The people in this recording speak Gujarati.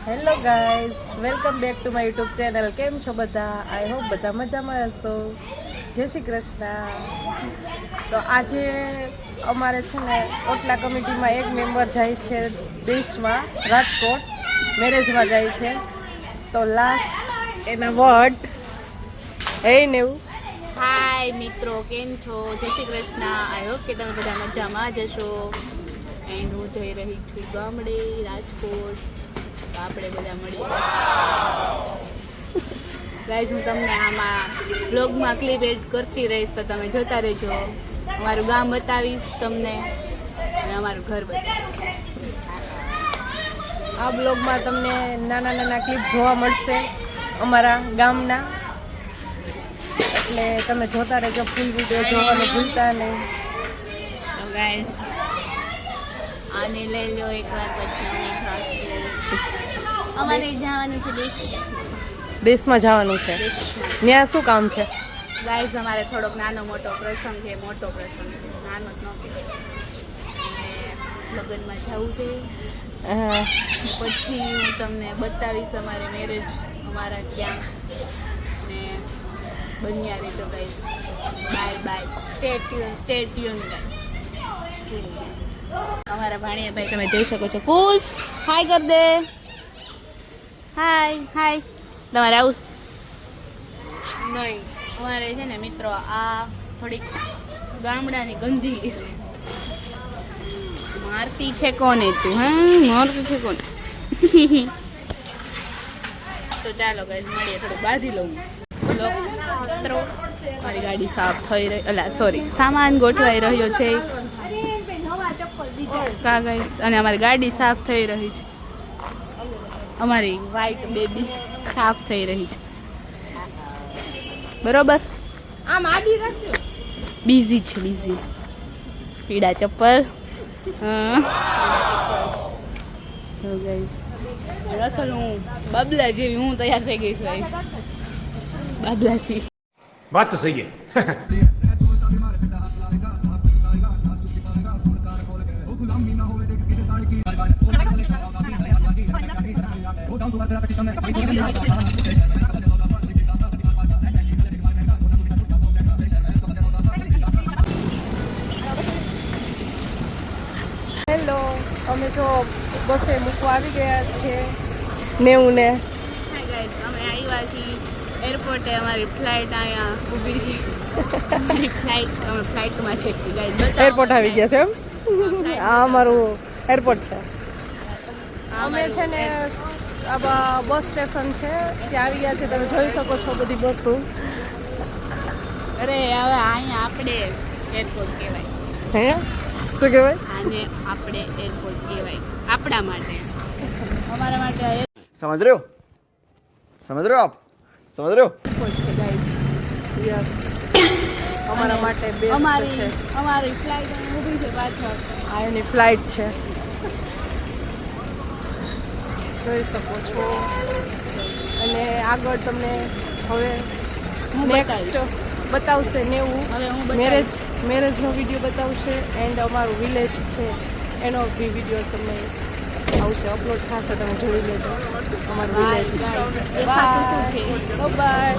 Hello guys, welcome back to my YouTube channel. કેમ છો બધા? આઈ હોપ બધા મજામાં હશો. જય શ્રી કૃષ્ણ. તો આજે અમારે છે ને ઓટલા કમિટીમાં એક મેમ્બર જાય છે દેશમાં, રાજકોટ મેરેજમાં જાય છે. તો લાસ્ટ એના વર્ડ હે નેવું. હાય મિત્રો, કેમ છો? જય શ્રી કૃષ્ણ. આઈ હોપ કે તમે બધા મજામાં જ હશો. એન્ડ હું જઈ રહી છું ગામડે રાજકોટ. તો આપણે બધા મળી ગાઈઝ, હું તમને આમાં બ્લોગમાં ક્લિપ એડ કરતી રહીશ, તો તમે જોતા રહેજો. અમારું ગામ બતાવીશ તમને અને અમારું ઘર બતાવીશ. આ બ્લોગમાં તમને નાના નાના ક્લિપ જોવા મળશે અમારા ગામના, એટલે તમે જોતા રહેજો. ફૂલ વિડીયો જોવાનું ભૂલતા નહીં. તો ગાઈઝ, આને લઈ લો એકવાર, પછી અમે જાશું. અમારે જવાનું છે દેશમાં જવાનું છે. ત્યાં શું કામ છે? ગાઈઝ, અમારે થોડોક નાનો મોટો પ્રસંગ છે. મોટો પ્રસંગ, નાનો જ ન કહેવાય. લગ્નમાં જવું છે. પછી હું તમને બતાવીશ અમારે મેરેજ અમારા ત્યાં. ને બન્યા રહેજો guys. Bye bye. Stay tune guys. અમારા ભાણિયા ભાઈ તમે જોઈ શકો છો. ખુશ હાય કર દે. હાય. તમારે આવું નહીં. અમારે છે ને મિત્રો, આ થોડીક ગામડાની ગંધી છે. મારતી છે કોને તું? હા, મારતી છે કોને? તો ચાલો ગાઈઝ, મળીએ. થોડું બાંધી લઉં. મિત્રો, મારી ગાડી સાફ થઈ રહી, સોરી, સામાન ગોઠવાઈ રહ્યો છે. અને અમારી ગાડી સાફ થઈ રહી છે. અમારી વ્હાઈટ બેબી સાફ થઈ રહી છે. બરોબર. આમ આડી રાખજો. બિઝી છે, બિઝી. પીડા ચપ્પલ. તો ગાઈસ, અસલ હું બાબલા જેવી હું તૈયાર થઈ ગઈ છું. બાબલા છી. बात तो सही है. હેલો, અમે તો બસે મૂકવા આવી ગયા છે નેવું ને. હાય ગાઈસ, અમે આવ્યા છીએ એરપોર્ટે. અમારી ફ્લાઇટ અહીંયા ઊભી છે. અમારી ફ્લાઇટ, અમે ફ્લાઇટમાં છે ગાઈસ. એરપોર્ટ આવી ગયા છે એમ. આ અમારું એરપોર્ટ છે. અમે છે ને બસ સ્ટેશન છે ત્યાં આવી ગયા છે. તમે જોઈ શકો છો બધી બસો. અરે હવે અહીંયા આપણે એરપોર્ટ કહેવાય. હે શું કહેવાય? આને આપણે એરપોર્ટ કહેવાય આપણા માટે. અમારા માટે समझ रहे हो आप समझ रहे हो. એરપોર્ટ છે ગાઈસ. યસ, અમારા માટે બેસ્ટ છે. અમારી ફ્લાઇટ ઊભી છે પાછળ. આ એની ફ્લાઇટ છે, જોઈ શકો છો. અને આગળ તમને હવે હું નેક્સ્ટ બતાવશે નેવું. હવે હું મેરેજનો વિડીયો બતાવશે. એન્ડ અમારું વિલેજ છે એનો બી વિડીયો તમને આવશે, અપલોડ થશે. તમે જોઈ લેજો અમારું વિલેજ. દેખાતું શું છે? બાય.